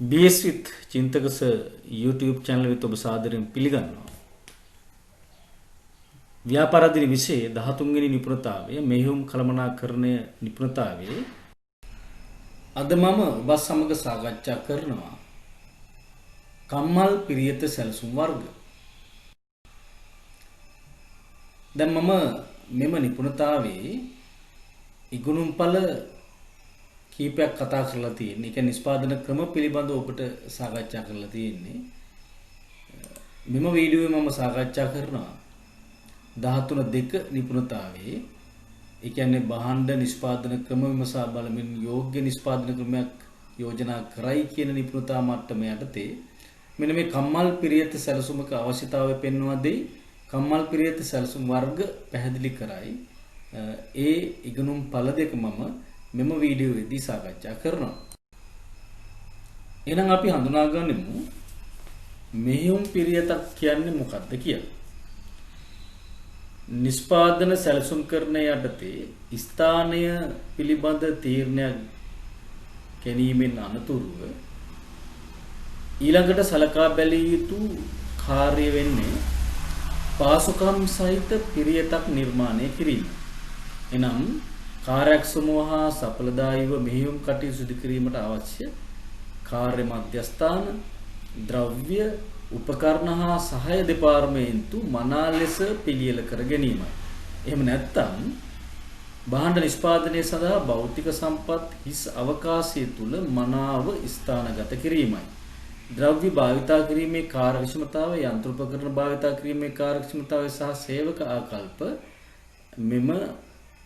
BS with චින්තකස YouTube channel වෙත ඔබ සාදරයෙන් පිළිගන්නවා. ව්‍යාපාර අධිරි විෂයේ 13 වෙනි නිපුණතාවය මෙහෙයුම් කළමනාකරණය නිපුණතාවයේ අද මම ඔබ සමග සාකච්ඡා කරනවා කම්මල් පිරියත සැලසුම් වර්ග. දැන් මම මෙම නිපුණතාවයේ ඉගෙනුම්ඵල කීපයක් කතා කරලා තියෙන්නේ. ඒක නිෂ්පාදන ක්‍රම පිළිබඳව ඔබට සාකච්ඡා කරලා තියෙන්නේ. මෙම වීඩියෝවේ මම සාකච්ඡා කරනවා 13.2 නිපුණතාවයේ ඒ කියන්නේ භාණ්ඩ නිෂ්පාදන ක්‍රම විමසා බලමින් යෝග්‍ය නිෂ්පාදන ක්‍රමයක් යෝජනා කරයි කියන නිපුණතා මට්ටම යටතේ මෙන්න මේ කම්මල් පිරියත සැලසුමක අවශ්‍යතාවය පෙන්වා දෙයි. කම්මල් පිරියත සැලසුම් වර්ග පැහැදිලි කරයි. ඒ ඉගෙනුම් ඵල දෙක මම මෙම වීඩියෝවේදී සාකච්ඡා කරනවා. එහෙනම් අපි හඳුනා ගනිමු මෙහෙයුම් පිරියතක් කියන්නේ මොකක්ද කියලා. නිෂ්පාදන සැලසුම්කරණය යටතේ ස්ථානය පිළිබඳ තීරණයක් ගැනීමෙන් අනතුරුව ඊළඟට සලකා බැලිය යුතු කාර්ය වෙන්නේ පාසුකම් සහිත පිරියතක් නිර්මාණය කිරීම. එනම් කාර්යක්ෂමව හා සඵලදායීව මෙහෙයුම් කටයුතු සිදු කිරීමට අවශ්‍ය කාර්ය මධ්‍යස්ථාන, ද්‍රව්‍ය, උපකරණ හා සහාය දෙපාර්තමේන්තු මනා ලෙස පිළියෙල කර ගැනීමයි. එහෙම නැත්නම් භාණ්ඩ නිෂ්පාදනය සඳහා භෞතික සම්පත් හිස් අවකාශය තුල මනාව ස්ථානගත කිරීමයි. ද්‍රව්‍ය භාවිතා කිරීමේ කාර්යක්ෂමතාවය, යන්ත්‍ර උපකරණ භාවිතා කිරීමේ කාර්යක්ෂමතාවය සහ සේවක ආකල්ප මෙම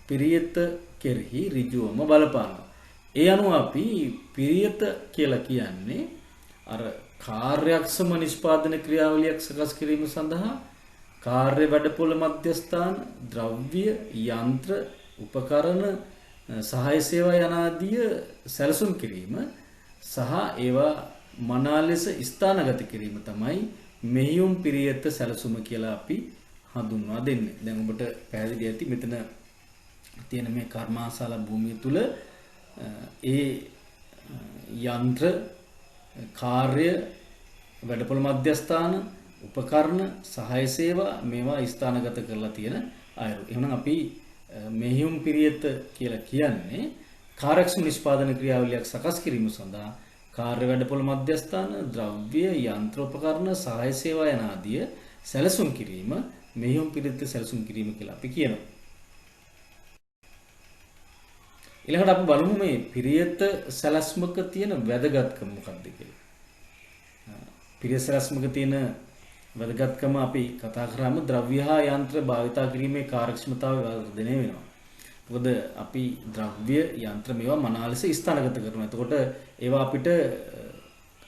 පිරියත කෙරෙහි ඍජුවම බලපානවා. ඒ අනුව අපි පිරියත කියලා කියන්නේ අර කාර්යක්ෂම නිෂ්පාදන ක්‍රියාවලියක් සකස් කිරීම සඳහා කාර්ය වැඩපොළ මධ්‍යස්ථාන, ද්‍රව්‍ය, යන්ත්‍ර, උපකරණ, සහාය සේවා යනාදී සැලසුම් කිරීම සහ ඒවා මනා ලෙස ස්ථානගත කිරීම තමයි මෙහෙයුම් පිරියත සැලසුම කියලා අපි හඳුන්වා දෙන්නේ. දැන් ඔබට පැහැදිලි ඇති මෙතන තියෙන මේ කර්මාශාලා භූමිය තුල ඒ යන්ත්‍ර, කාර්ය, වැඩපොළ මධ්‍යස්ථාන, උපකරණ, සහාය සේවා මේවා ස්ථානගත කරලා තියෙන අයුරු. එහෙනම් අපි මෙහෙයුම් පිරියත කියලා කියන්නේ කාර්යක්ෂම නිෂ්පාදන ක්‍රියාවලියක් සකස් කිරීම සඳහා කාර්ය වැඩපොළ මධ්‍යස්ථාන, ද්‍රව්‍ය, යන්ත්‍ර උපකරණ, සහාය සේවා යන ආදී සැලසුම් කිරීම මෙහෙයුම් පිරියත සැලසුම් කිරීම කියලා අපි කියනවා. ඊළඟට අපි බලමු මේ පිරියත සැලැස්මක තියෙන වැදගත්කම මොකක්ද කියලා. පිරියත සැලැස්මක තියෙන වැදගත්කම අපි කතා කරාම ද්‍රව්‍ය හා යන්ත්‍ර භාවිතා කිරීමේ කාර්යක්ෂමතාවය වර්ධනය වෙනවා. මොකද අපි ද්‍රව්‍ය, යන්ත්‍ර මේවා මනා ලෙස ස්ථානගත කරනවා. එතකොට ඒවා අපිට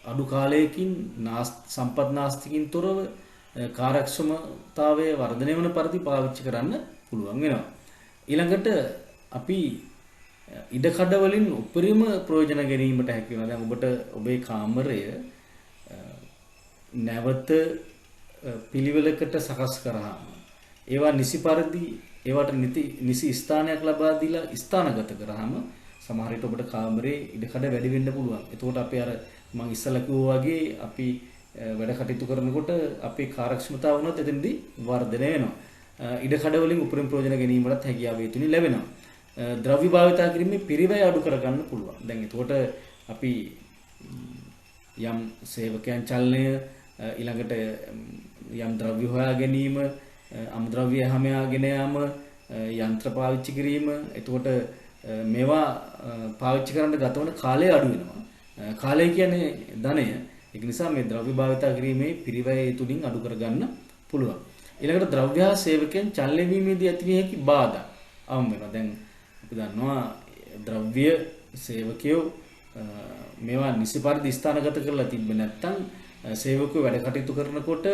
අඩු කාලයකින් සම්පත් නාස්තිකින් තොරව කාර්යක්ෂමතාවය වර්ධනය වන පරිදි පාවිච්චි කරන්න පුළුවන් වෙනවා. ඊළඟට අපි ඉඩකඩ වලින් උපරිම ප්‍රයෝජන ගැනීමට හැකි වෙනවා. දැන් ඔබට ඔබේ කාමරය නැවත පිළිවෙලකට සකස් කරාම ඒවා නිසි පරිදි ඒවට නිසි ස්ථානයක් ලබා දීලා ස්ථානගත කරාම සමහර විට ඔබට කාමරේ ඉඩකඩ වැඩි වෙන්න පුළුවන්. එතකොට අපි අර මම ඉස්සලා කිව්වා වගේ අපි වැඩ කටයුතු කරනකොට අපේ කාර්යක්ෂමතාව වුණත් එතනදී වර්ධනය වෙනවා. ඉඩකඩ වලින් උපරිම ප්‍රයෝජන ගැනීමටත් හැකියාව වේතුනි ලැබෙනවා. ද්‍රව්‍ය භාවිතා කිරීමේ පිරිවැය අඩු කරගන්න පුළුවන්. දැන් එතකොට අපි යම් සේවකයන් චලනය ඊළඟට යම් ද්‍රව්‍ය හොයා ගැනීම, අමුද්‍රව්‍ය හැමයාගෙන යාම, යන්ත්‍ර පාවිච්චි කිරීම, එතකොට මේවා පාවිච්චි කරන්න ගතවන කාලය අඩු වෙනවා. කාලය කියන්නේ ධනය. ඒක නිසා මේ ද්‍රව්‍ය භාවිතා කිරීමේ පිරිවැය තුලින් අඩු කරගන්න පුළුවන්. ඊළඟට ද්‍රව්‍ය හා සේවකයන් චලනය වීමේදී ඇතිවිය හැකි බාධා අවම වෙනවා. දැන් අපි දන්නවා ද්‍රව්‍ය, සේවකයෝ මේවා නිසි පරිදි ස්ථානගත කරලා තිබ්බේ නැත්නම් සේවකයෝ වැඩ කටයුතු කරනකොට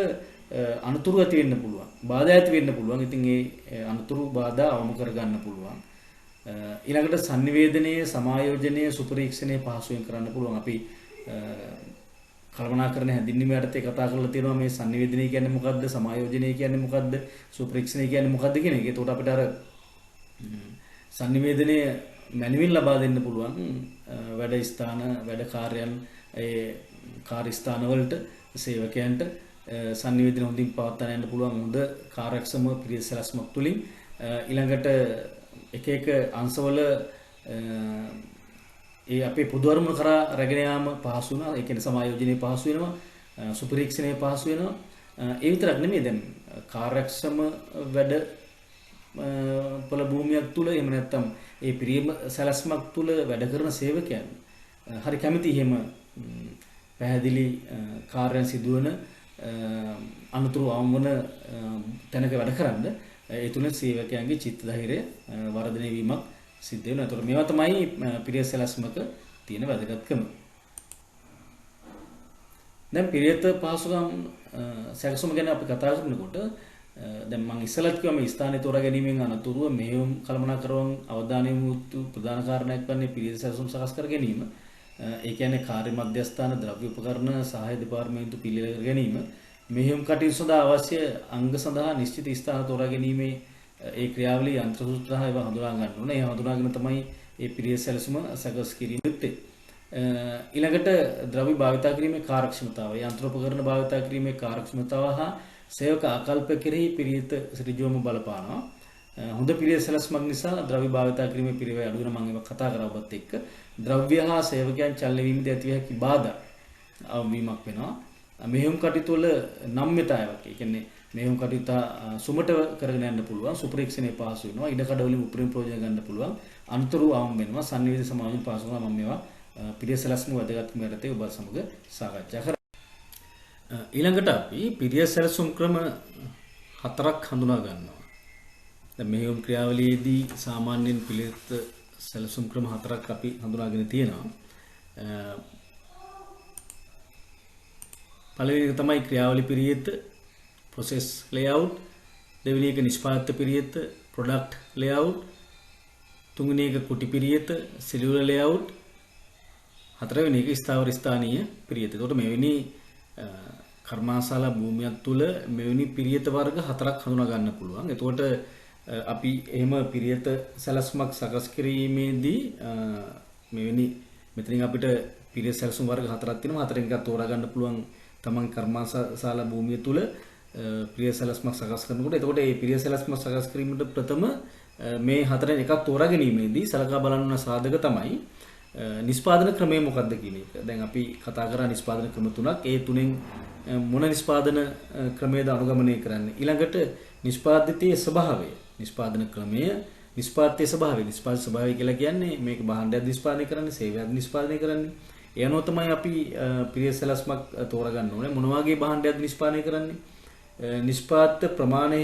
අනුතුරු ඇති වෙන්න පුළුවන්. බාධා ඇති වෙන්න පුළුවන්. ඉතින් ඒ අනුතුරු බාධා අවම කරගන්න පුළුවන්. ඊළඟට sannivedanaya, සමායෝජනය, සුපරීක්ෂණය පහසුවෙන් කරන්න පුළුවන්. අපි කල්පනාකරන හැඳින්වීම යටතේ කතා කරලා තියෙනවා මේ sannivedanaya කියන්නේ මොකද්ද, සමායෝජනය කියන්නේ මොකද්ද, සුපරීක්ෂණය කියන්නේ මොකද්ද කියන එක. ඒකට අපිට අර sannivedanaya මැනුවල් ලබා දෙන්න පුළුවන් වැඩ ස්ථාන වැඩ කාර්යයන් ඒ කාර්ය ස්ථානවලට සේවකයන්ට සංනිවේදන හොඳින් පවත්වාගෙන යන්න පුළුවන් හොඳ කාර්යක්ෂම පිරිස සැලැස්මක් තුලින් ඊළඟට එක එක අංශවල ඒ අපේ පොදු අරමුණ කරා රැගෙන යාම පහසු වෙනවා. ඒ කියන්නේ සමායෝජනයේ පහසු වෙනවා. සුපරීක්ෂණයේ පහසු වෙනවා. ඒ විතරක් නෙමෙයි දැන් කාර්යක්ෂම වැඩ පොළ භූමියක් තුල එහෙම නැත්නම් ඒ පිරිම සැලැස්මක් තුල වැඩ කරන සේවකයන් හරි කැමති එහෙම පැහැදිලි කාර්යයන් සිදුවන අනුතුරු අවමන තැනක වැඩ කරන්න ඒ තුලින් සේවකයන්ගේ චිත්ත ධෛර්යය වර්ධනය වීමක් සිද්ධ වෙනවා. ඒතකොට මේවා තමයි පිරිස සැලැස්මක තියෙන වැදගත්කම. දැන් පිරිත පහසුකම් සැකසුම ගැන අපි කතා කරනකොට දැන් මම ඉස්සලත් කිව්වා මේ ස්ථානයේ තෝරා ගැනීමෙන් අනතුරුව මෙහෙයුම් කළමනාකරන අවධානය යොමු ප්‍රධාන කාරණයක් වන්නේ පිරිස සැලසුම් සකස් කර ගැනීම. ඒ කියන්නේ කාර්ය මධ්‍යස්ථාන ද්‍රව්‍ය උපකරණ සහාය දෙපාර්තමේන්තු පිළිවෙල කර ගැනීම. මෙහෙයුම් කටයුතු සඳහා අවශ්‍ය අංග සඳහා නිශ්චිත ස්ථාන තෝරා ගැනීමේ ඒ ක්‍රියාවලිය යන්ත්‍ර සූත්‍ර සහ ඒවා හඳුනා ගන්න ඕනේ. ඒ හඳුනාගෙන තමයි මේ පිරිස සැලසුම සකස් කිරීම යුත්තේ. ඊළඟට ද්‍රව්‍ය භාවිතා කිරීමේ කාර්යක්ෂමතාවය, යන්ත්‍රෝපකරණ භාවිතා කිරීමේ කාර්යක්ෂමතාව හා සේවක ආකල්ප කෙරෙහි පිරිත ඍජුවම බලපානවා. හොඳ පිරිස සැලැස්මක් නිසා ද්‍රව්‍ය භාවිතා කිරීමේ පිරිවැය අඩු වෙන මම ඒක කතා කරා ඔබත් එක්ක. ද්‍රව්‍ය හා සේවකයන් චලන වීමදී ඇතිව හැකි බාධා අවවීමක් වෙනවා. මෙහෙයුම් කටයුතු වල නම්‍යතාවයක්. ඒ කියන්නේ මෙහෙයුම් කටයුතු සුමට කරගෙන යන්න පුළුවන්. සුපරීක්ෂණයේ පහසු වෙනවා. ඉඩකඩ වලින් උපරිම ප්‍රයෝජන ගන්න පුළුවන්. අනුතරු අවම වෙනවා. සංනිවේද සමාජයෙන් පහසු වෙනවා. මම මේවා පිරිස සැලැස්ම වැදගත්කම යටතේ ඔබ සමග සාකච්ඡා කරා. ඊළඟට අපි පිරිස සැලසුම් ක්‍රම 4ක් හඳුනා ගන්නවා. දැන් මෙහෙයුම් ක්‍රියාවලියේදී සාමාන්‍යයෙන් පිරිස සැලසුම් ක්‍රම 4ක් අපි හඳුනාගෙන තියෙනවා. පළවෙනි එක තමයි ක්‍රියාවලි පිරිත process layout, දෙවෙනි එක නිෂ්පාදිත පිරිත product layout, තුන්වෙනි එක කුටි පිරිත cellular layout, හතරවෙනි එක ස්ථාවර ස්ථානීය පිරිත. එතකොට මෙවැනි කර්මාශාලා භූමියක් තුල මෙවැනි පිරිත වර්ග 4ක් හඳුනා ගන්න පුළුවන්. එතකොට අපි එහෙම පිරිත සැලැස්මක් සකස් කිරීමේදී මෙවැනි මෙතනින් අපිට පිරිත සැලසුම් වර්ග 4ක් තියෙනවා. හතරෙන් එකක් තෝරා ගන්න පුළුවන් තමන් කර්මාශාලා භූමිය තුල පිරිත සැලැස්මක් සකස් කරනකොට. එතකොට මේ පිරිත සැලැස්මක් සකස් කිරීමට ප්‍රථම මේ හතරෙන් එකක් තෝරා ගැනීමේදී සලකා බලන්න ඕන සාධක තමයි නිෂ්පාදන ක්‍රමය මොකක්ද කියන එක. දැන් අපි කතා කරා නිෂ්පාදන ක්‍රම තුනක්. ඒ තුනෙන් මොන නිෂ්පාදන ක්‍රමයේද අනුගමනය කරන්නේ? ඊළඟට නිෂ්පාදිතයේ ස්වභාවය, නිෂ්පාදන ක්‍රමය, නිෂ්පාදිතයේ ස්වභාවය. නිෂ්පාදිත ස්වභාවය කියලා කියන්නේ මේක භාණ්ඩයක් නිෂ්පාදනය කරන්නේ, සේවයක් නිෂ්පාදනය කරන්නේ. ඒ අනුව තමයි අපි පිරිස සැලැස්මක් තෝරා ගන්න ඕනේ. මොන වගේ භාණ්ඩයක් නිෂ්පාදනය කරන්නේ? නිෂ්පාදිත ප්‍රමාණය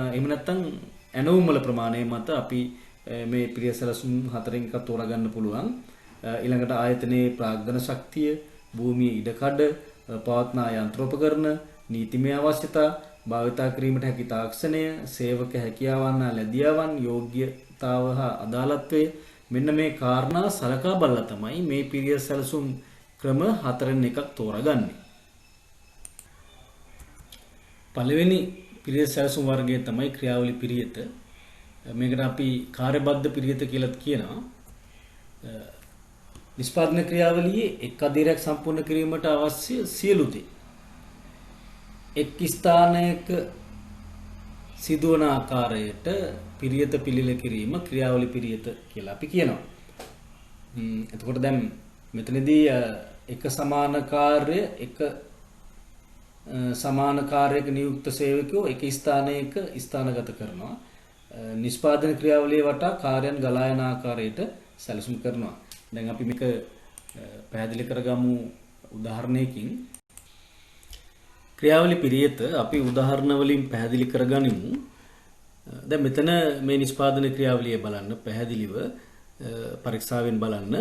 එහෙම නැත්නම් ඇනවුම් වල ප්‍රමාණය මත අපි මේ පිරිස සැලසුම් හතරෙන් එකක් තෝරා ගන්න පුළුවන්. ඊළඟට ආයතනයේ ප්‍රාග්ධන ශක්තිය, භූමියේ ඉඩකඩ, පවත්නා යන්ත්‍රෝපකරණ, නීතිමය අවශ්‍යතා, භාවිතා කිරීමට හැකි තාක්ෂණය, සේවක හැකියාවන් හා ලැබියාවන්, යෝග්‍යතාව හා අදාළත්වය, මෙන්න මේ කාරණා සලකා බලලා තමයි මේ පිරිස සැලසුම් ක්‍රම හතරෙන් එකක් තෝරාගන්නේ. පළවෙනි පිරිස සැලසුම් වර්ගය තමයි ක්‍රියාවලි පිරිත. මේකට අපි කාර්යබද්ධ පිරිත කියලා කියනවා. නිෂ්පාදන ක්‍රියාවලියේ එක් අධීරයක් සම්පූර්ණ කිරීමට අවශ්‍ය සියලු දේ එක් ස්ථානයක සිදුවන ආකාරයට පිරිත පිළිල කිරීම ක්‍රියාවලි පිරිත කියලා අපි කියනවා. එතකොට දැන් මෙතනදී එක සමාන කාර්ය එක සමාන කාර්යයක නියුක්ත සේවකයෝ එක ස්ථානයක ස්ථානගත කරනවා. නිෂ්පාදන ක්‍රියාවලිය වටා කාර්යයන් ගලා යන ආකාරයට සැලසුම් කරනවා. දැන් අපි මේක පැහැදිලි කරගමු උදාහරණයකින්. ක්‍රියාවලි පිරිත අපි උදාහරණ වලින් පැහැදිලි කරගනිමු. දැන් මෙතන මේ නිෂ්පාදන ක්‍රියාවලිය බලන්න පැහැදිලිව පරීක්ෂාවෙන් බලන්න.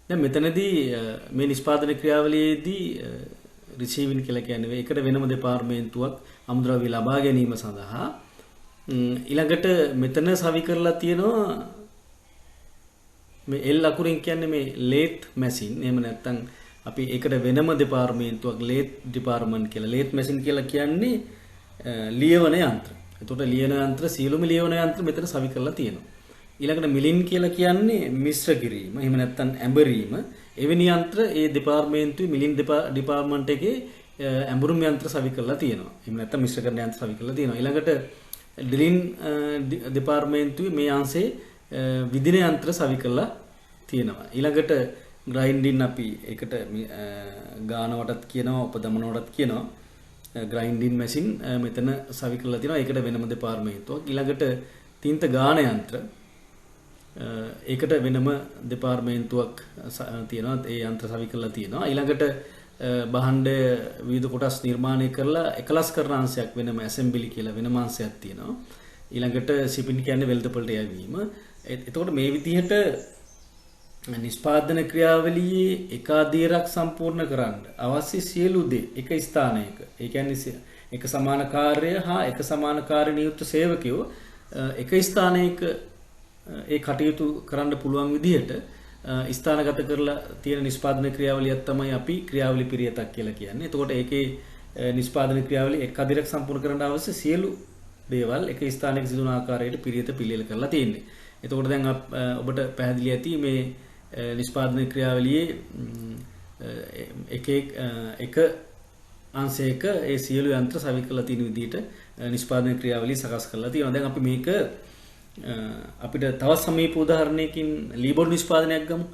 දැන් මෙතනදී මේ නිෂ්පාදන ක්‍රියාවලියේදී රිසීවින් කියලා කියන්නේ ඒකට වෙනම දෙපාර්තමේන්තුවක් අමුද්‍රව්‍ය ලබා ගැනීම සඳහා ඊළඟට මෙතන සවි කරලා තියෙනවා මේ L අකුරින් කියන්නේ මේ ලේත් මැෂින්. එහෙම නැත්නම් අපි ඒකට වෙනම දෙපාර්තමේන්තුවක් ලේත් ඩිපාර්ට්මන්ට් කියලා. ලේත් මැෂින් කියලා කියන්නේ ලියවන යන්ත්‍ර. එතකොට ලියන යන්ත්‍ර සියලුම ලියන යන්ත්‍ර මෙතන සවි කරලා තියෙනවා. ඊළඟට මිලින් කියලා කියන්නේ මිශ්‍ර කිරීම. එහෙම නැත්නම් ඇඹරීම. එවැනි යන්ත්‍ර ඒ දෙපාර්තමේන්තුවේ මිලින් ඩිපාර්ට්මන්ට් එකේ ඇඹරුම් යන්ත්‍ර සවි කරලා තියෙනවා. එහෙම නැත්නම් මිශ්‍ර කරන යන්ත්‍ර සවි කරලා තියෙනවා. ඊළඟට ඩ්‍රිලින් දෙපාර්තමේන්තුවේ මේ අංශේ විදින යන්ත්‍ර සවි කරලා තියෙනවා. ඊළඟට ග්‍රයින්ඩින් අපි ඒකට ගානවටත් කියනවා උපදමනවටත් කියනවා. ග්‍රයින්ඩින් මැෂින් මෙතන සවි කරලා තියෙනවා. ඒකට වෙනම දෙපාර්තමේන්තුවක්. ඊළඟට තින්ත ගාන යන්ත්‍ර ඒකට වෙනම දෙපාර්තමේන්තුවක් තියෙනවා. ඒ යන්ත්‍ර සවි කරලා තියෙනවා. ඊළඟට භාණ්ඩ විවිධ කොටස් නිර්මාණය කරලා එකලස් කරන අංශයක් වෙනම ඇසෙම්බලි කියලා වෙනම අංශයක් තියෙනවා. ඊළඟට ෂිපින් කියන්නේ වෙළඳපොළට යැවීම. එතකොට මේ විදිහට නිෂ්පාදන ක්‍රියාවලියේ එකාදීරක් සම්පූර්ණ කරන්න අවශ්‍ය සියලු දේ එක ස්ථානයක. ඒ කියන්නේ එක සමාන කාර්ය හා එක සමාන කාර්ය නියුක්ත සේවකයෝ එක ස්ථානයක ඒ කටයුතු කරන්න පුළුවන් විදිහට ස්ථානගත කරලා තියෙන නිෂ්පාදන ක්‍රියාවලියක් තමයි අපි ක්‍රියාවලි පිරියතක් කියලා කියන්නේ. එතකොට ඒකේ නිෂ්පාදන ක්‍රියාවලිය එකාදීරක් සම්පූර්ණ කරන්න අවශ්‍ය සියලු දේවල් එක ස්ථානයක සිදුවන ආකාරයට පිරියත පිළියෙල කරලා තියෙන්නේ. එතකොට දැන් ඔබට පැහැදිලි ඇති මේ නිෂ්පාදන ක්‍රියාවලියේ එක අංශයක ඒ සියලු යන්ත්‍ර සවි කරලා තියෙන විදිහට නිෂ්පාදන ක්‍රියාවලිය සකස් කරලා තියෙනවා. දැන් අපි මේක අපිට තවත් සමීප උදාහරණයකින් ලීබඩු නිෂ්පාදනයක් ගමු.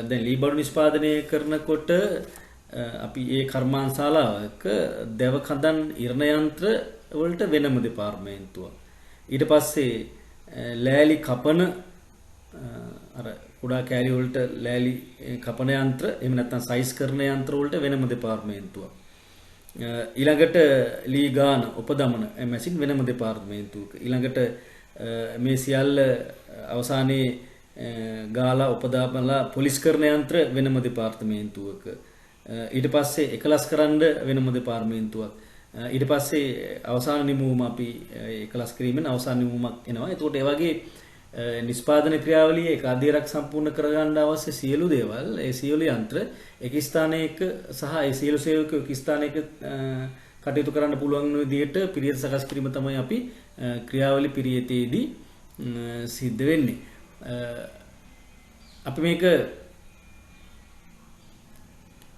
දැන් ලීබඩු නිෂ්පාදනය කරනකොට අපි ඒ කර්මාන්තශාලාවක දැව කඳන් ඉරණ යන්ත්‍ර වලට වෙනම දෙපාර්තමේන්තුවක්. ඊට පස්සේ ලෑලි කපන අර කුඩා කෑලි වලට ලෑලි කපන යන්ත්‍ර එහෙම නැත්නම් සයිස් කරන යන්ත්‍ර වලට වෙනම දෙපාර්තමේන්තුවක්. ඊළඟට ලී ගාන උපදමන මැෂින් වෙනම දෙපාර්තමේන්තුවක. ඊළඟට මේ සියල්ල අවසානයේ ගාලා උපදාපනලා පොලිස් කරන යන්ත්‍ර වෙනම දෙපාර්තමේන්තුවක. ඊට පස්සේ එකලස් කරන්න වෙනම දෙපාර්තමේන්තුවක්. ඊට පස්සේ අවසාන නිමවුම අපි එකලස් කිරීමෙන් අවසාන නිමවුමක් එනවා. ඒකට ඒ වගේ නිෂ්පාදන ක්‍රියාවලියේ එකාදීරක් සම්පූර්ණ කරගන්න අවශ්‍ය සියලු දේවල් ඒ සියලු යන්ත්‍ර එක ස්ථානයක සහ ඒ සියලු සේවකයෝ එක් ස්ථානයක කටයුතු කරන්න පුළුවන් විදිහට පිරියත සකස් කිරීම තමයි අපි ක්‍රියාවලි පිරියතේදී සිද්ධ වෙන්නේ. අපි මේක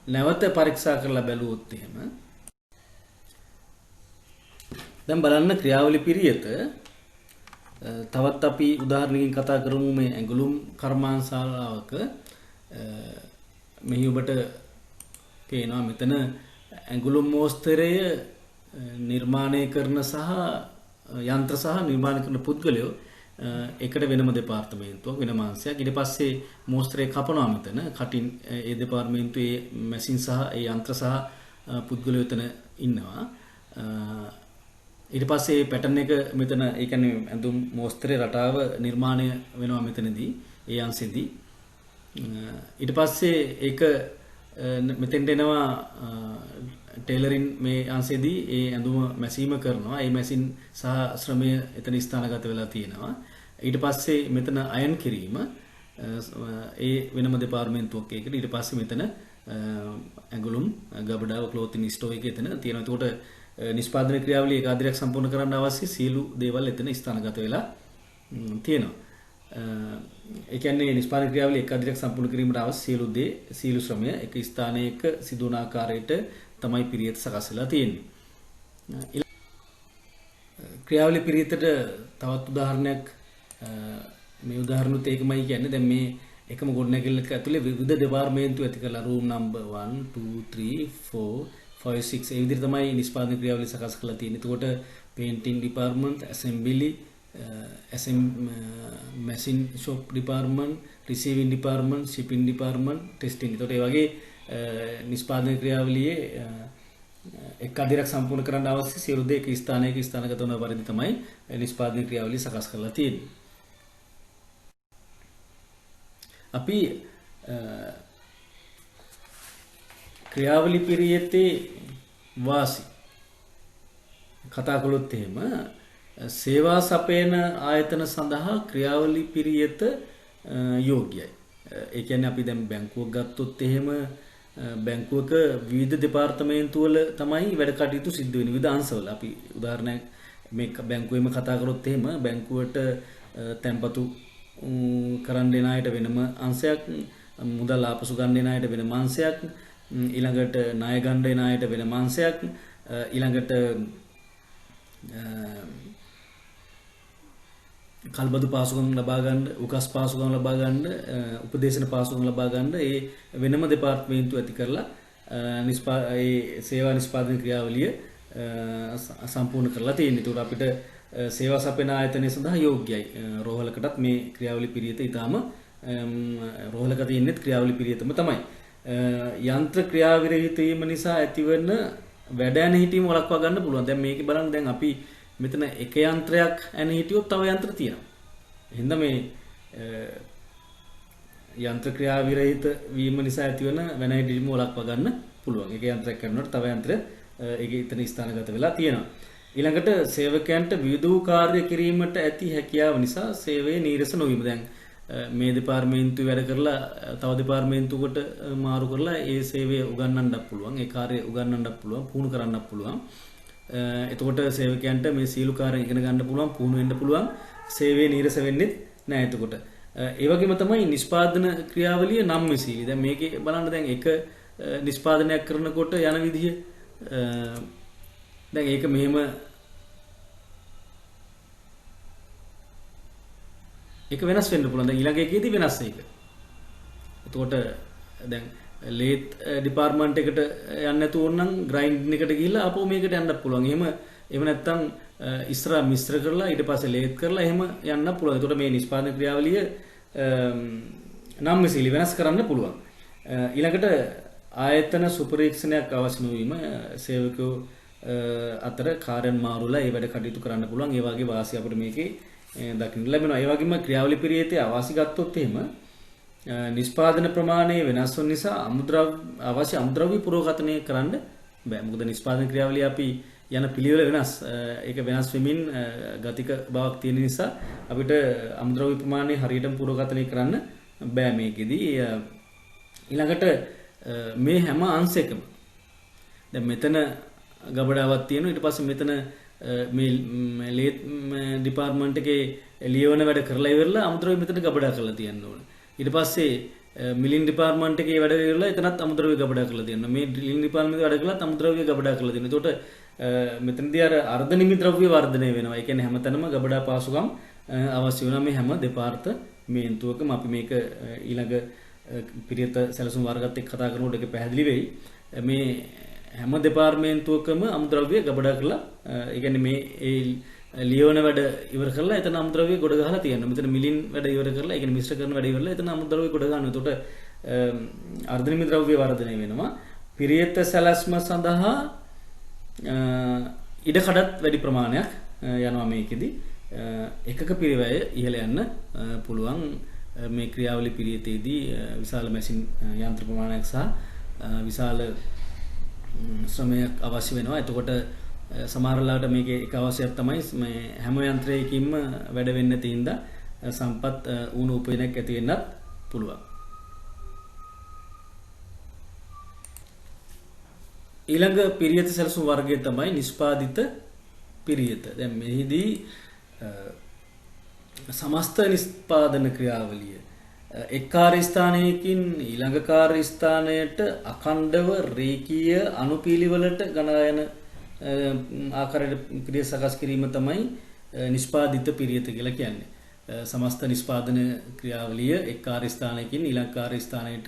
නැවත පරීක්ෂා කරලා බැලුවොත් එහෙම දැන් බලන්න ක්‍රියාවලි පිරියත තවත් අපි උදාහරණයකින් කතා කරමු. මේ ඇඟලුම් කර්මාන්තශාලාවක මෙහි ඔබට පේනවා මෙතන ඇඟලුම් මෝස්තරය නිර්මාණය කරන සහ යන්ත්‍ර සහ නිර්මාණය කරන පුද්ගලයෝ එකට වෙනම දෙපාර්තමේන්තුවක් වෙනම අංශයක්. ඊට පස්සේ මෝස්තරය කපනවා මෙතන කටින් ඒ දෙපාර්තමේන්තුවේ මැෂින් සහ ඒ යන්ත්‍ර සහ පුද්ගලයෝ එතන ඉන්නවා. ඊට පස්සේ පැටර්න් එක මෙතන ඒ කියන්නේ ඇඳුම් මෝස්තරේ රටාව නිර්මාණය වෙනවා මෙතනදී ඒ අංශෙදී. ඊට පස්සේ ඒක මෙතෙන්ට එනවා ටේලරින් මේ අංශෙදී ඒ ඇඳුම මැසීම කරනවා. ඒ මැෂින් සහ ශ්‍රමය එතන ස්ථානගත වෙලා තියෙනවා. ඊට පස්සේ මෙතන අයන් කිරීම ඒ වෙනම දෙපාර්තමේන්තුවක් ඒකට. ඊට පස්සේ මෙතන ඇඟලුම් ගබඩාව ක්ලෝතින් ස්ටෝර් එක එතන තියෙනවා. එතකොට නිෂ්පාදන ක්‍රියාවලිය එකාදීරක් සම්පූර්ණ කරන්න අවශ්‍ය සියලු දේවල් එතන ස්ථානගත වෙලා තියෙනවා. ඒ කියන්නේ නිෂ්පාදන ක්‍රියාවලිය එකාදීරක් සම්පූර්ණ කිරීමට අවශ්‍ය සියලු දේ සියලු ශ්‍රමය එක ස්ථානයක සිදුවන ආකාරයට තමයි පිරියත සකස් වෙලා තියෙන්නේ. ක්‍රියාවලිය පිරියතට තවත් උදාහරණයක් මේ උදාහරණුත් ඒකමයි කියන්නේ. දැන් මේ එකම ගොඩනැගිල්ලක ඇතුලේ විවිධ දෙපාර්තමේන්තු ඇති කරලා රූම් නම්බර් 1 2 3 4 5 6 ඒ විදිහට තමයි නිෂ්පාදන ක්‍රියාවලිය සකස් කරලා තියෙන්නේ. එතකොට painting department, assembly, machine shop department, receiving department, shipping department, testing. එතකොට ඒ වගේ නිෂ්පාදන ක්‍රියාවලියේ එකාදීරක් සම්පූර්ණ කරන්න අවශ්‍ය සියලු දේ එක ස්ථානයක ස්ථානගත වන පරිදි තමයි නිෂ්පාදන ක්‍රියාවලිය සකස් කරලා තියෙන්නේ. අපි ක්‍රියාවලි පිරියතේ වාසි කතා කළොත් එහෙම සේවා සපයන ආයතන සඳහා ක්‍රියාවලි පිරියත යෝග්‍යයි. ඒ කියන්නේ අපි දැන් බැංකුවක් ගත්තොත් එහෙම බැංකුවක විවිධ දෙපාර්තමේන්තු වල තමයි වැඩ කටයුතු සිද්ධ වෙන්නේ විවිධ අංශවල. අපි උදාහරණයක් මේ බැංකුවෙම කතා කරොත් එහෙම බැංකුවට තැන්පතු කරන්න දෙන අයට වෙනම අංශයක්, මුදල් ආපසු ගන්න දෙන අයට වෙනම අංශයක්, ඊළඟට ණය ගන්න දෙන අයට වෙනම අංශයක්, ඊළඟට කල්බදු පාසුකම් ලබා ගන්න, උකස් පාසුකම් ලබා ගන්න, උපදේශන පාසුකම් ලබා ගන්න ඒ වෙනම දෙපාර්තමේන්තු ඇති කරලා ඒ සේවා නිෂ්පාදන ක්‍රියාවලිය සම්පූර්ණ කරලා තියෙනවා. ඒකට අපිට සේවා සපයන ආයතනය සඳහා යෝග්‍යයි. රෝහලකටත් මේ ක්‍රියාවලි පිරියත ඊටාම රෝහලක තියෙන්නේ ක්‍රියාවලි පිරියතම තමයි. යන්ත්‍ර ක්‍රියාවිරහිත වීම නිසා ඇතිවන වැඩ ඇන හිටීම වළක්වා ගන්න පුළුවන්. දැන් මේක බලන්න දැන් අපි මෙතන එක යන්ත්‍රයක් ඇන හිටියොත් තව යන්ත්‍ර තියෙනවා. එහෙනම් මේ යන්ත්‍ර ක්‍රියාවිරහිත වීම නිසා ඇතිවන වෙන හිටීම වළක්වා ගන්න පුළුවන්. එක යන්ත්‍රයක් කරනකොට තව යන්ත්‍ර ඒක එතන ස්ථානගත වෙලා තියෙනවා. ඊළඟට සේවකයන්ට විවිධ කාර්ය කිරීමට ඇති හැකියාව නිසා සේවයේ නීරස නොවීම. දැන් මේ දෙපාර්තමේන්තුවේ වැඩ කරලා තව දෙපාර්තමේන්තුවකට මාරු කරලා ඒ සේවය උගන්වන්නත් පුළුවන්. ඒ කාර්යය උගන්වන්නත් පුළුවන්, පුහුණු කරන්නත් පුළුවන්. එතකොට සේවකයන්ට මේ සීළු කාර්ය ඉගෙන ගන්න පුළුවන්, පුහුණු වෙන්න පුළුවන්. සේවයේ නීරස වෙන්නේ නැහැ එතකොට. ඒ වගේම තමයි නිෂ්පාදන ක්‍රියාවලිය නම් මෙසීලි. දැන් මේකේ බලන්න දැන් එක නිෂ්පාදනයක් කරනකොට යන විදිය දැන් ඒක මෙහෙම ඒක වෙනස් වෙන්න පුළුවන්. දැන් ඊළඟ එකේදී වෙනස් ඒක. එතකොට දැන් ලේත් ඩිපාර්ට්මන්ට් එකට යන්න නැතුව ඕනනම් ග්‍රයින්ඩින් එකට ගිහිල්ලා ආපහු මේකට යන්නත් පුළුවන්. එහෙම නැත්නම් ඉස්සරහා මිශ්‍ර කරලා ඊට පස්සේ ලේත් කරලා එහෙම යන්න පුළුවන්. එතකොට මේ නිෂ්පාදන ක්‍රියාවලිය නම් මෙසීලි වෙනස් කරන්න පුළුවන්. ඊළඟට ආයතන සුපරීක්ෂණයක් අවශ්‍ය නොවීම සේවකයෝ අතර කාර්යයන් මාරුලා ඒ වැඩ කටයුතු කරන්න පුළුවන්. ඒ වගේ වාසි අපිට මේකේ දකින්න ලැබෙනවා. ඒ වගේම ක්‍රියාවලි පිරියතේ අවාසි ගත්තොත් එහෙම නිෂ්පාදන ප්‍රමාණය වෙනස් වන නිසා අවශ්‍ය අමුද්‍රව්‍ය පුරෝගතනය කරන්න බෑ. මොකද නිෂ්පාදන ක්‍රියාවලිය අපි යන පිළිවෙල වෙනස්. ඒක වෙනස් වෙමින් ගතික බවක් තියෙන නිසා අපිට අමුද්‍රව්‍ය ප්‍රමාණය හරියටම පුරෝගතනය කරන්න බෑ මේකෙදී. ඊළඟට මේ හැම අංශයකම දැන් මෙතන ගබඩාවක් තියෙනවා. ඊට පස්සේ මෙතන මේ ලේත් ඩිපාර්ට්මන්ට් එකේ ලියවන වැඩ කරලා ඉවරලා අමුද්‍රව්‍ය මෙතන ගබඩා කරලා තියන්න ඕනේ. ඊට පස්සේ මිලින් ඩිපාර්ට්මන්ට් එකේ වැඩ කරලා එතනත් අමුද්‍රව්‍ය ගබඩා කරලා තියෙනවා. මේ ඩ්‍රිලින් ඩිපාර්ට්මන්ට් එකේ වැඩ කළාත් අමුද්‍රව්‍ය ගබඩා කරලා තියෙනවා. ඒකට මෙතනදී අර අර්ධනිමි ද්‍රව්‍ය වර්ධනය වෙනවා. ඒ කියන්නේ හැමතැනම ගබඩා පාසුකම් අවශ්‍ය වෙනවා. මේ හැම දෙපාර්තමේන්තුවකම අපි මේක ඊළඟ පිරියත සැලසුම් වර්ගත් එක්ක කතා කරනකොට ඒක පැහැදිලි වෙයි. මේ හැම දෙපාර්තමේන්තුවකම අමුද්‍රව්‍ය ගබඩා කරලා ඒ කියන්නේ මේ ලියවන වැඩ ඉවර කරලා එතන අමුද්‍රව්‍ය ගොඩ ගහලා තියෙනවා. මෙතන මිලින් වැඩ ඉවර කරලා ඒ කියන්නේ මිශ්‍ර කරන වැඩ ඉවරලා එතන අමුද්‍රව්‍ය ගොඩ ගන්නවා. එතකොට අර්ධනිමි ද්‍රව්‍ය වර්ධනය වෙනවා. පිරියත සැලැස්ම සඳහා ඉඩකඩත් වැඩි ප්‍රමාණයක් යනවා මේකෙදි. එකක පිරිවැය ඉහළ යන්න පුළුවන්. මේ ක්‍රියාවලි පිරියතේදී විශාල මැෂින් යන්ත්‍ර ප්‍රමාණයක් සහ විශාල ශ්‍රමයක් අවශ්‍ය වෙනවා. එතකොට සමහරලාට මේකේ එක අවශ්‍යයක් තමයි මේ හැම යන්ත්‍රයකින්ම වැඩ වෙන්න තියෙන සම්පත් ඌණු උපයනක් ඇති වෙන්නත් පුළුවන්. ඊළඟ පිරියත සැලසුම් වර්ගය තමයි නිෂ්පාදිත පිරියත. දැන් මෙහිදී සමස්ත නිෂ්පාදන ක්‍රියාවලිය එක් කාර්ය ස්ථානයකින් ඊළඟ කාර්ය ස්ථානයට අඛණ්ඩව රේඛීය අනුපිළිවෙලට ගණා යන ආකාරයට පිරිය සකස් කිරීම තමයි නිෂ්පාදිත පිරියත කියලා කියන්නේ. සමස්ත නිෂ්පාදන ක්‍රියාවලිය එක් කාර්ය ස්ථානයකින් ඊළඟ කාර්ය ස්ථානයට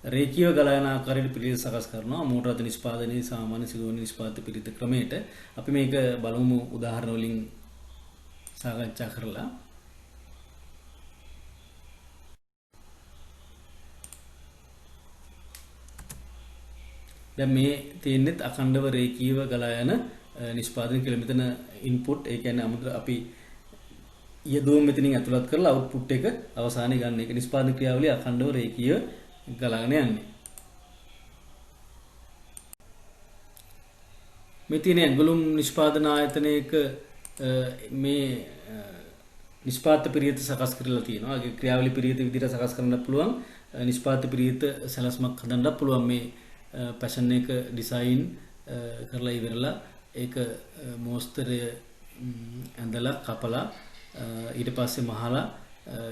රේඛීය ගලා යන ආකාරයට පිරිය සකස් කරනවා. මෝටර් රථ නිෂ්පාදනයේ සාමාන්‍ය සිදුවන නිෂ්පාදිත පිරියත ක්‍රමයට අපි මේක බලමු උදාහරණ වලින් සාකච්ඡා කරලා. දැන් මේ තියෙන්නේ අඛණ්ඩව රේඛීයව ගලා යන නිෂ්පාදන කියලා. මෙතන ඉන්පුට් ඒ කියන්නේ අමුද්‍ර අපි යෙදුම් මෙතනින් ඇතුළත් කරලා අවුට්පුට් එක අවසානයේ ගන්න එක නිෂ්පාදන ක්‍රියාවලිය අඛණ්ඩව රේඛීයව ගලාගෙන යන්නේ. මේ තියෙන ඇඟලුම් නිෂ්පාදන ආයතනයක මේ නිෂ්පාදිත පිරියත සකස් කරලා තියෙනවා. ඒ ක්‍රියාවලි පිරියත විදිහට සකස් කරන්න පුළුවන්. නිෂ්පාදිත පිරියත සැලැස්මක් හදන්න පුළුවන්. මේ පැෂන් එක ඩිසයින් කරලා ඉවරලා ඒක මෝස්තරය ඇඳලා කපලා ඊට පස්සේ මහලා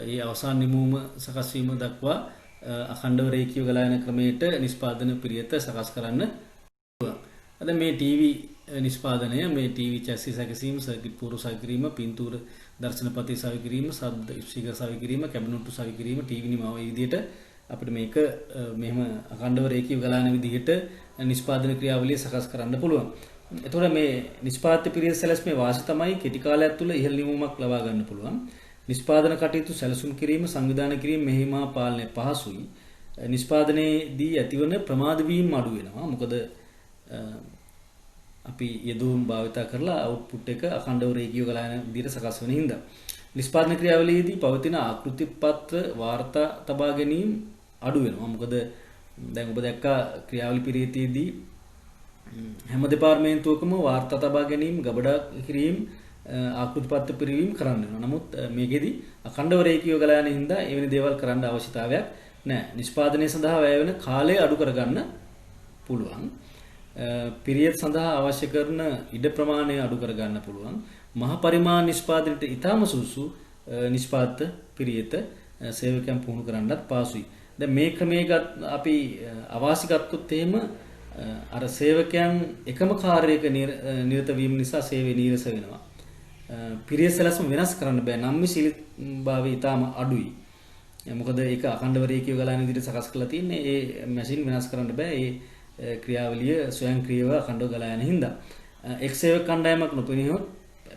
ඒ අවසාන නිමූම සකස් වීම දක්වා අඛණ්ඩව රේඛීය ගලා යන ක්‍රමයට නිෂ්පාදන පිරියත සකස් කරන්න පුළුවන්. අද මේ ටීවී නිෂ්පාදනය මේ ටීවී චැසි සැකසීම, සර්කිට් පුරු සවි කිරීම, පින්තූර දර්ශනපති සවි කිරීම, ශබ්ද ස්පීකර් සවි කිරීම, කැබිනට්ටු සවි කිරීම, ටීවී නිමාව මේ විදිහට අපිට මේක මෙහෙම අඛණ්ඩව රේඛීය ගලා යන විදිහට නිෂ්පාදන ක්‍රියාවලිය සකස් කරන්න පුළුවන්. එතකොට මේ නිෂ්පාද්‍ය පිරියත සැලැස්මේ වාසි තමයි කෙටි කාලයක් තුළ ඉහළ නිමවුමක් ලබා ගන්න පුළුවන්. නිෂ්පාදන කටයුතු සැලසුම් කිරීම, සංවිධානය කිරීම, මෙහෙයුම පාලනය පහසුයි. නිෂ්පාදනයේදී ඇතිවන ප්‍රමාද වීම අඩු වෙනවා. මොකද අපි යෙදුම් භාවිත කරලා අවුට්පුට් එක අඛණ්ඩව රේඛීය ගලා යන විදිහට සකස් වෙන හින්දා නිෂ්පාදන ක්‍රියාවලියේදී පවතින ආකෘති පත්‍ර වාර්තා තබා ගැනීම අඩු වෙනවා. මොකද දැන් ඔබ දැක්කා ක්‍රියාවලි පිරියතේදී හැම දෙපාර්තමේන්තුවකම වාර්තා තබා ගැනීම, ගබඩා කිරීම, ආකෘති පත්‍ර පිරීම කරන්න වෙනවා. නමුත් මේකෙදි අඛණ්ඩව රේඛීය ගලා යන හින්දා එවැනි දේවල් කරන්න අවශ්‍යතාවයක් නැහැ. නිෂ්පාදනය සඳහා වැය වෙන කාලය අඩු කරගන්න පුළුවන්. පිරියත් සඳහා අවශ්‍ය කරන ඉඩ ප්‍රමාණය අඩු කරගන්න පුළුවන්. මහ පරිමාණ නිෂ්පාදනයට ඉතාම සුසු නිෂ්පාදිත පිරියත සේවකයන් පුහුණු කරන්නත් පහසුයි. දැන් මේ ක්‍රමයක අපි අවාසි ගත්තොත් එහෙම අර සේවකයන් එකම කාර්යයක නිරත වීම නිසා සේවය නීරස වෙනවා. පිරියත් සැලැස්ම වෙනස් කරන්න බෑ. නම්‍යශීලීභාවය ඉතාම අඩුයි. මොකද ඒක අඛණ්ඩව රේඛීය ගලා යන විදිහට සකස් කරලා තින්නේ. ඒ මැෂින් වෙනස් කරන්න බෑ. ඒ ක්‍රියාවලිය ස්වයංක්‍රීයව අඛණ්ඩව ගලා යන හින්දා එක් සේවක කණ්ඩායමක් නොපෙනීහොත්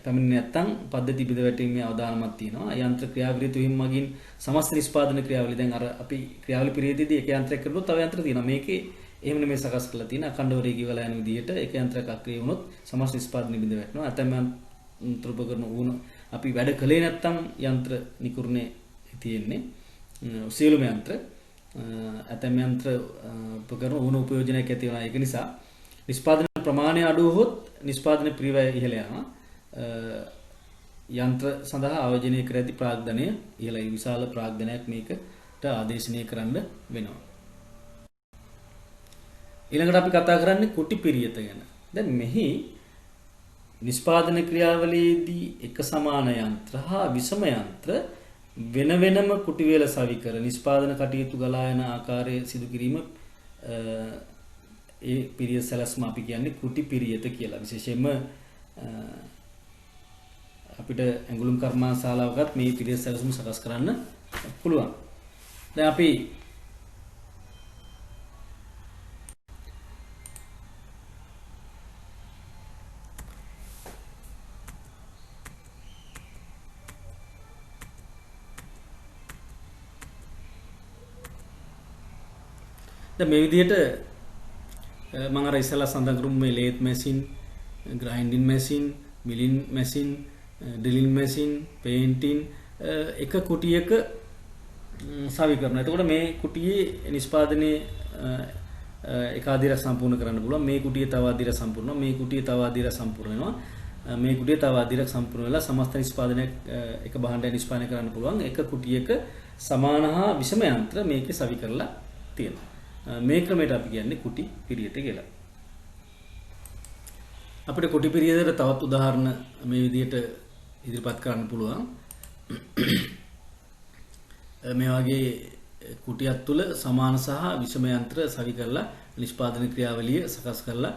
පැමිණෙන්නේ නැත්නම් පද්ධති බිඳවැටීමේ අවදානමක් තියෙනවා. යන්ත්‍ර ක්‍රියාවලිය තුලින් මගින් සමස්ත නිෂ්පාදන ක්‍රියාවලිය දැන් අර අපි ක්‍රියාවලිය පිරියදීදී එක යන්ත්‍රයක් කරනොත් තව යන්ත්‍ර තියෙනවා. මේකේ එහෙම නෙමෙයි සකස් කරලා තියෙන අඛණ්ඩව රේඛීය ගලා යන විදිහට එක යන්ත්‍රයක් අක්‍රිය වුණොත් සමස්ත නිෂ්පාදනය බිඳවැටෙනවා. ඇතැම් යන්ත්‍ර උපකරණ වුණ අපි වැඩ කළේ නැත්නම් යන්ත්‍ර නිකුර්ණේ තියෙන්නේ සියලුම යන්ත්‍ර ඇතැම් යන්ත්‍ර උපකරණ වුණ උපයෝජනයක් ඇති වෙනවා. ඒක නිසා නිෂ්පාදන ප්‍රමාණය අඩු වුවොත් නිෂ්පාදන පිරිවැය ඉහළ යනවා. යන්ත්‍ර සඳහා ආයෝජනය කර ඇති ප්‍රාග්ධනය ඉහළයි. විශාල ප්‍රාග්ධනයක් මේකට ආදේශනය කරන්න වෙනවා. ඊළඟට අපි කතා කරන්නේ කුටි පිරියත ගැන. දැන් මෙහි නිෂ්පාදන ක්‍රියාවලියේදී එක සමාන යන්ත්‍ර හා විෂම යන්ත්‍ර වෙන වෙනම කුටි වේල සවි කර නිෂ්පාදන කටයුතු ගලා යන ආකාරය සිදු කිරීම ඒ පිරියත් සැලැස්ම අපි කියන්නේ කුටි පිරියත කියලා. විශේෂයෙන්ම අපිට ඇඟලුම් කර්මාන්තශාලාවකත් මේ පිරියත් සැලැස්ම සකස් කරන්න පුළුවන්. දැන් අපි මේ විදිහට මම අර ඉස්සලා සඳහන් කරු මේ lathe machine, grinding machine, milling machine, drilling machine, painting එක කුටියක සවි කරනවා. එතකොට මේ කුටියේ නිෂ්පාදනයේ එක ආදිරක් සම්පූර්ණ කරන්න පුළුවන්. මේ කුටියේ තව ආදිරක් සම්පූර්ණ වෙනවා. මේ කුටියේ තව ආදිරක් සම්පූර්ණ වෙනවා. මේ කුටියේ තව ආදිරක් සම්පූර්ණ වෙලා සමස්ත නිෂ්පාදනයක් එක භාණ්ඩයක් නිෂ්පාදනය කරන්න පුළුවන්. එක කුටියක සමාන හා විෂම යන්ත්‍ර මේකේ සවි කරලා තියෙනවා. මේ ක්‍රමයට අපි කියන්නේ කුටි පිරියත කියලා. අපිට කුටි පිරියතට තවත් උදාහරණ මේ විදිහට ඉදිරිපත් කරන්න පුළුවන්. මේ වගේ කුටියක් තුල සමාන සහ විෂම යන්ත්‍ර සවි කරලා නිෂ්පාදන ක්‍රියාවලිය සකස් කරලා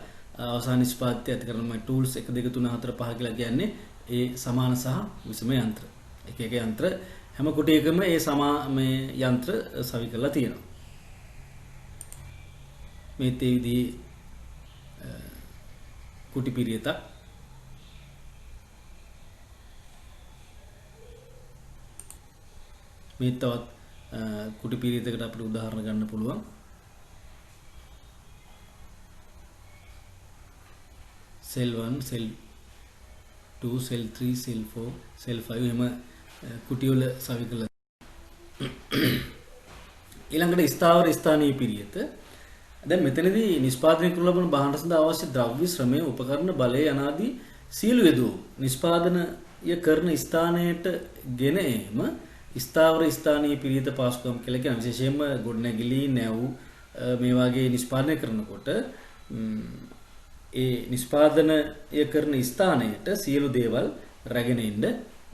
අවසාන නිෂ්පාදිතය ඇති කරන මේ ටූල්ස් 1 2 3 4 5 කියලා කියන්නේ ඒ සමාන සහ විෂම යන්ත්‍ර. එක එක යන්ත්‍ර හැම කුටියකම මේ යන්ත්‍ර සවි කරලා තියෙනවා. මේ තේවිදී කුටි පිරියතක් මේ තවත් කුටි පිරියතකට අපිට උදාහරණ ගන්න පුළුවන්. සෙල් 1, සෙල් 2, සෙල් 3, සෙල් 4, සෙල් 5 එම කුටි වල සවි කළා. ඊළඟට ස්ථාවර ස්ථානීය පිරියත. දැන් මෙතනදී නිෂ්පාදනය කරන ලබන භාණ්ඩ සඳහා අවශ්‍ය ද්‍රව්‍ය, ශ්‍රමය, උපකරණ, බලය යනාදී සියලු යෙදූ නිෂ්පාදනය කරන ස්ථානයට ගෙන ඒම ස්ථාවර ස්ථානීය පිරියත පාසුකම් කියලා කියන විශේෂයෙන්ම ගොඩනැගිලි, නැව් මේ වගේ නිෂ්පාදනය කරනකොට ඒ නිෂ්පාදනය කරන ස්ථානයට සියලු දේවල් රැගෙන ඉන්න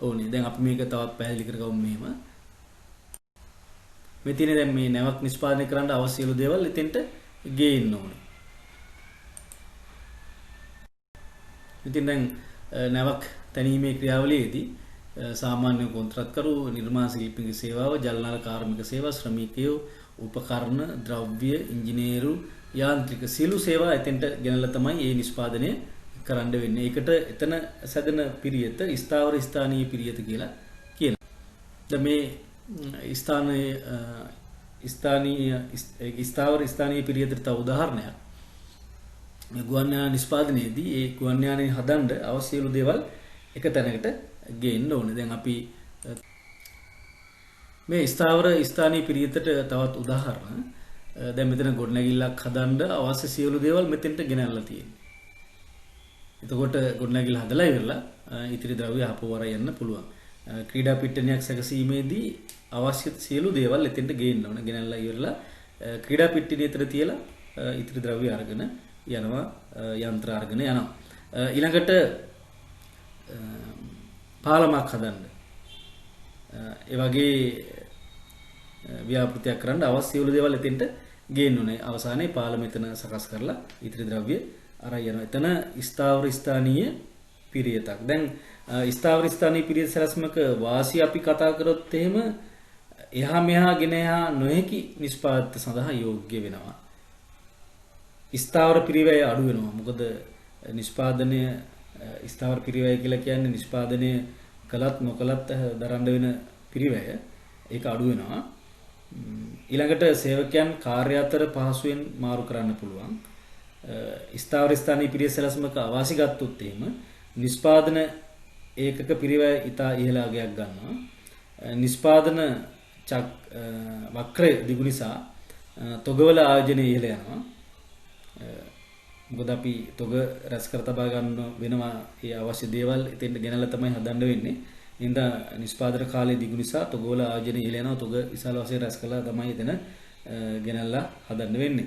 ඕනේ. දැන් අපි මේක තවත් පැහැදිලි කරගමු මෙහෙම. මේ තියෙන දැන් මේ නැවක් නිෂ්පාදනය කරන්න අවශ්‍ය සියලු දේවල් එතෙන්ට ගේන්න ඕනේ. ඉතින් දැන් නැවක් තැනීමේ ක්‍රියාවලියේදී සාමාන්‍ය කොන්ත්‍රාත්කරු නිර්මාණ ශිල්පීන්ගේ සේවාව, ජලනල කාර්මික සේවා, ශ්‍රමිකයෝ, උපකරණ, ද්‍රව්‍ය, ඉංජිනේරු, යාන්ත්‍රික සියලු සේවා එතෙන්ට ගෙනල්ලා තමයි මේ නිෂ්පාදනය කරන්න වෙන්නේ. ඒකට එතන සැදෙන පිරියත ස්ථාවර ස්ථානීය පිරියත කියලා කියනවා. දැන් මේ ස්ථාවර ස්ථානීය පිරියතට තව උදාහරණයක්. මේ ගුවන් යාන නිෂ්පාදනයේදී ඒ ගුවන් යානය හදන්න අවශ්‍ය සියලු දේවල් එක තැනකට ගේන්න ඕනේ. දැන් අපි මේ ස්ථාවර ස්ථානීය පිරියතට තවත් උදාහරණ. දැන් මෙතන ගොඩනැගිල්ලක් හදන්න අවශ්‍ය සියලු දේවල් මෙතෙන්ට ගෙනල්ලා තියෙනවා. එතකොට ගොඩනැගිල්ල හදලා ඉවරලා ඉතිරි ද්‍රව්‍ය ආපහු යන්න පුළුවන්. ක්‍රීඩා පිට්ටනියක් සැකසීමේදී අවශ්‍ය සියලු දේවල් එතෙන්ට ගේන්න ඕන. ගෙනල්ලා ඉවරලා ක්‍රීඩා පිට්ටනිය අතර තියලා ඉතිරි ද්‍රව්‍ය අරගෙන යනවා, යන්ත්‍ර අරගෙන යනවා. ඊළඟට පාලමක් හදන්න. ඒ වගේ ව්‍යාපෘතියක් කරන්න අවශ්‍ය සියලු දේවල් එතෙන්ට ගේන්න ඕනේ. අවසානයේ පාලම එතන සකස් කරලා ඉතිරි ද්‍රව්‍ය අරන් යනවා. එතන ස්ථාවර ස්ථානීය පිරියතක්. දැන් ස්ථාවර ස්ථානීය පිරියත සැලැස්මක වාසිය අපි කතා කරොත් එහෙම එහා මෙහා ගෙන යා නොහැකි නිෂ්පාදිත සඳහා යෝග්‍ය වෙනවා. ස්ථාවර පිරිවැය අඩු වෙනවා. මොකද නිෂ්පාදනය ස්ථාවර පිරිවැය කියලා කියන්නේ නිෂ්පාදනය කළත් නොකළත් දරන්න වෙන පිරිවැය. ඒක අඩු වෙනවා. ඊළඟට සේවකයන් කාර්ය අතර පහසුවෙන් මාරු කරන්න පුළුවන්. ස්ථාවර ස්ථානීය පිරියත සැලැස්මක අවාසි ගත්තොත් එහෙම නිෂ්පාදන ඒකක පිරිවැය ඉතා ඉහළ අගයක් ගන්නවා. නිෂ්පාදන වක්‍රය දිගු නිසා තොගවල ආයෝජනය ඉහළ යනවා. මොකද අපි තොග රැස් කර තබා ගන්න වෙනවා. ඒ අවශ්‍ය දේවල් එතෙන්ට ගෙනල්ලා තමයි හදන්න වෙන්නේ. ඉතින් නිෂ්පාදන කාලය දිගු නිසා තොගවල ආයෝජනය ඉහළ යනවා. තොග විශාල වශයෙන් රැස් කළා තමයි එතන ගෙනල්ලා හදන්න වෙන්නේ.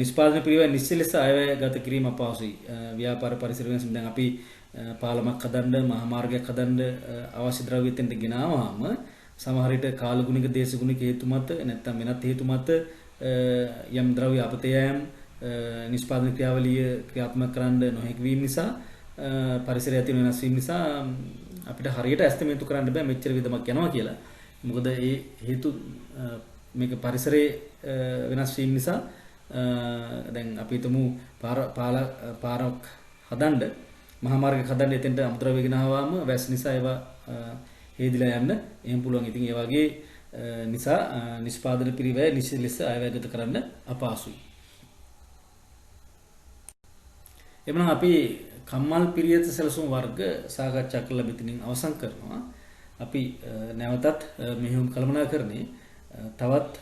නිෂ්පාදන පිරිවැය නිශ්චල ලෙස අයවැය ගත කිරීම අපහසුයි. ව්‍යාපාර පරිසර වෙනස් දැන් අපි පාලමක් හදන්න, මහා මාර්ගයක් හදන්න අවශ්‍ය ද්‍රව්‍ය එතෙන්ට ගෙනාවාම සමහර විට කාලගුණික දේශගුණික හේතු මත නැත්නම් වෙනත් හේතු මත යම් ද්‍රව්‍ය අපතේ යෑම නිෂ්පාදන ක්‍රියාවලිය ක්‍රියාත්මක කරන්න නොහැකි වීම නිසා පරිසරය ඇති වෙනස් වීම නිසා අපිට හරියට ඇස්තමේන්තු කරන්න බෑ මෙච්චර විදමක් යනවා කියලා. මොකද ඒ හේතු මේක පරිසරයේ වෙනස් වීම නිසා දැන් අපි හිතමු පාරක් හදන්න මහා මාර්ගයක් හදන්න එතෙන්ට අමුද්‍රව්‍ය ගෙනාවාම වැස් නිසා ඒවා හේදිලා යන්න එහෙම පුළුවන්. ඉතින් ඒ වගේ නිසා නිෂ්පාදන පිරිවැය නිශ්චිත ලෙස අයවැයගත කරන්න අපහසුයි. එමනම් අපි කම්මල් පිරියත සැලසුම් වර්ග සාකච්ඡා කරලා මෙතනින් අවසන් කරනවා. අපි නැවතත් මෙහෙයුම් කළමනාකරණේ තවත්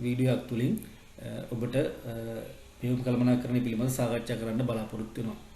වීඩියෝයක් තුලින් ඔබට මෙහෙයුම් කළමනාකරණය පිළිබඳව සාකච්ඡා කරන්න බලාපොරොත්තු වෙනවා.